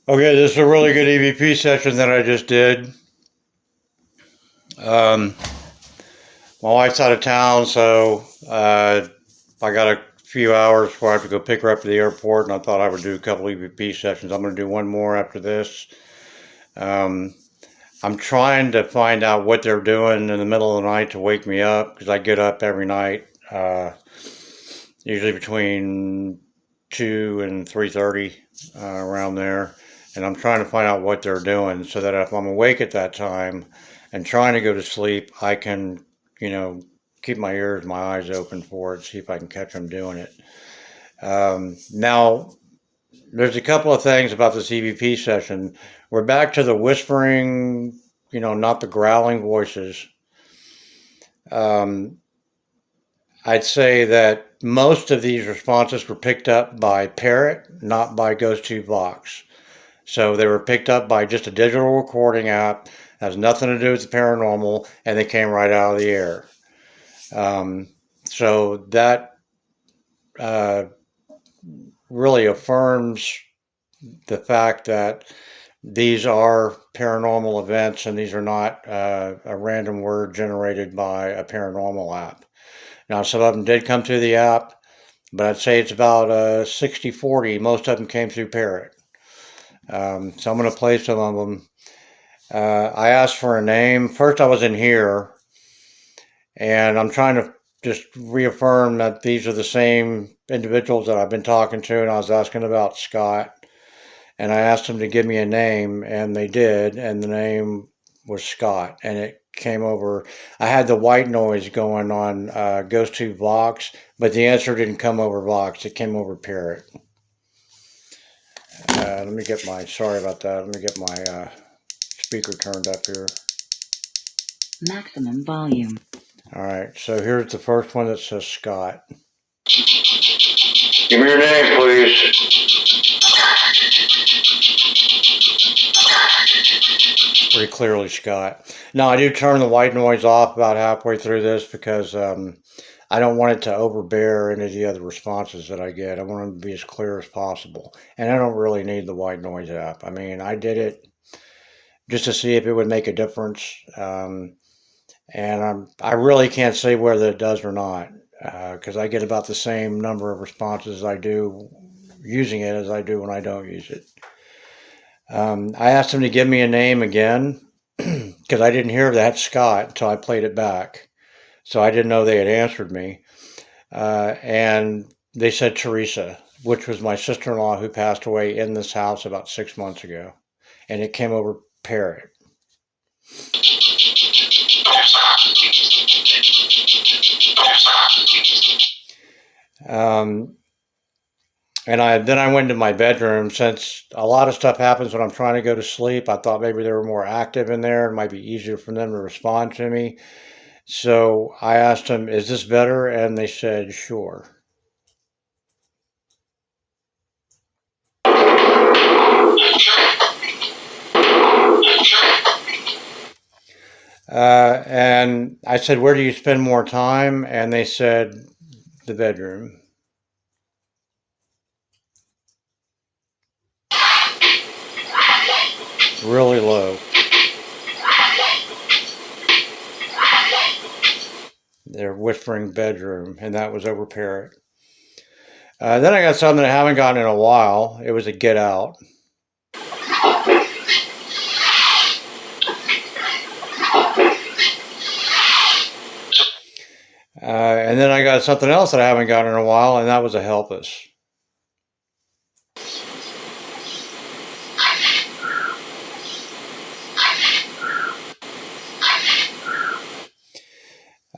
Okay, this is a really good EVP session that I just did. Um, my wife's out of town, so I got a few hours before I have to go pick her up at the airport, and I thought I would do a couple EVP sessions. I'm going to do one more after this. Um, I'm trying to find out what they're doing in the middle of the night to wake me up because I get up every night, usually between 2 and 3:30, around there, and I'm trying to find out what they're doing so that if I'm awake at that time and trying to go to sleep, I can, you know, keep my ears, my eyes open for it, see if I can catch them doing it. Now, there's a couple of things about this EVP session. We're back to the whispering, not the growling voices. Um, I'd say that most of these responses were picked up by Parrot, not by Ghost Tube Vox. So they were picked up by just a digital recording app, has nothing to do with the paranormal, and they came right out of the air. So that uh, really affirms the fact that these are paranormal events and these are not a random word generated by a paranormal app. Now, some of them did come through the app, but I'd say it's about 60-40. Most of them came through Parrot. So I'm going to play some of them. I asked for a name. First, I was in here, and I'm trying to just reaffirm that these are the same individuals that I've been talking to, and I was asking about Scott, and I asked them to give me a name, and they did, and the name was Scott, and it came over. I had the white noise going on Ghost Tube Vox, but the answer didn't come over Vox. It came over Parrot. Sorry about that. Let me get my speaker turned up here. Maximum volume. All right, so here's the first one that says Scott. Give me your name, please. Pretty clearly Scott. Now, I do turn the white noise off about halfway through this because I don't want it to overbear any of the other responses that I get. I want them to be as clear as possible. And I don't really need the white noise app. I mean, I did it just to see if it would make a difference. And I really can't say whether it does or not because I get about the same number of responses I do using it as I do when I don't use it. I asked them to give me a name again because I didn't hear that Scott until I played it back. So I didn't know they had answered me. And they said Teresa, which was my sister-in-law who passed away in this house about 6 months ago. And it came over Parrot. Um, and then I went to my bedroom. Since a lot of stuff happens when I'm trying to go to sleep, I thought maybe they were more active in there. It might be easier for them to respond to me. So I asked them, is this better? And they said, sure. And I said, where do you spend more time? And they said, the bedroom. Really low. They're whispering bedroom, and that was over Parrot. Then I got something I haven't gotten in a while. It was a get out. And then I got something else that I haven't gotten in a while, and that was a help us.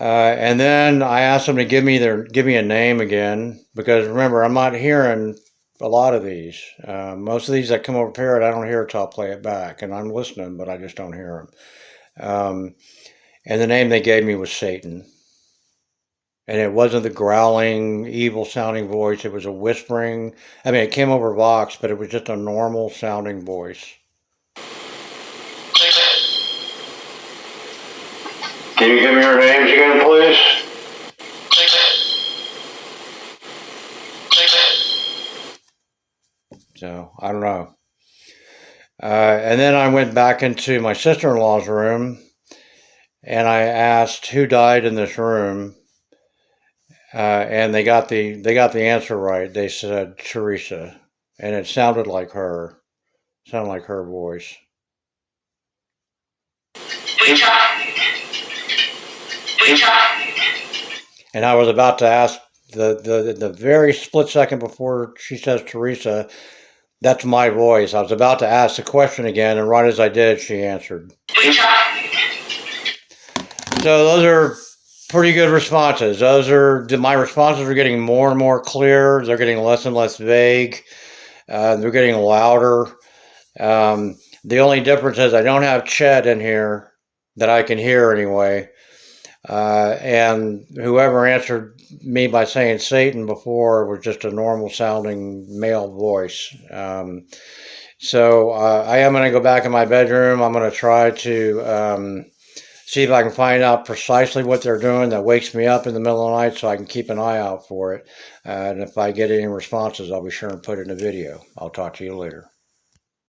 And then I asked them to give me a name again because remember I'm not hearing a lot of these. Most of these that come over Parrot I don't hear till I play it back, and I'm listening, but I just don't hear them. And the name they gave me was Satan. And it wasn't the growling, evil sounding voice. It was a whispering. I mean, it came over Vox, but it was just a normal sounding voice. Can you give me your names again, please? So, I don't know. And then I went back into my sister-in-law's room and I asked who died in this room, and they got the answer right. They said Teresa, and it sounded like her. Sounded like her voice. And I was about to ask the very split second before she says Teresa, that's my voice. I was about to ask the question again, and right as I did, she answered. So those are pretty good responses. My responses are getting more and more clear. They're getting less and less vague. They're getting louder. The only difference is I don't have Chet in here that I can hear anyway. And whoever answered me by saying Satan before was just a normal sounding male voice. So I am going to go back in my bedroom. I'm going to try to see if I can find out precisely what they're doing that wakes me up in the middle of the night so I can keep an eye out for it. And if I get any responses, I'll be sure and put it in a video. I'll talk to you later.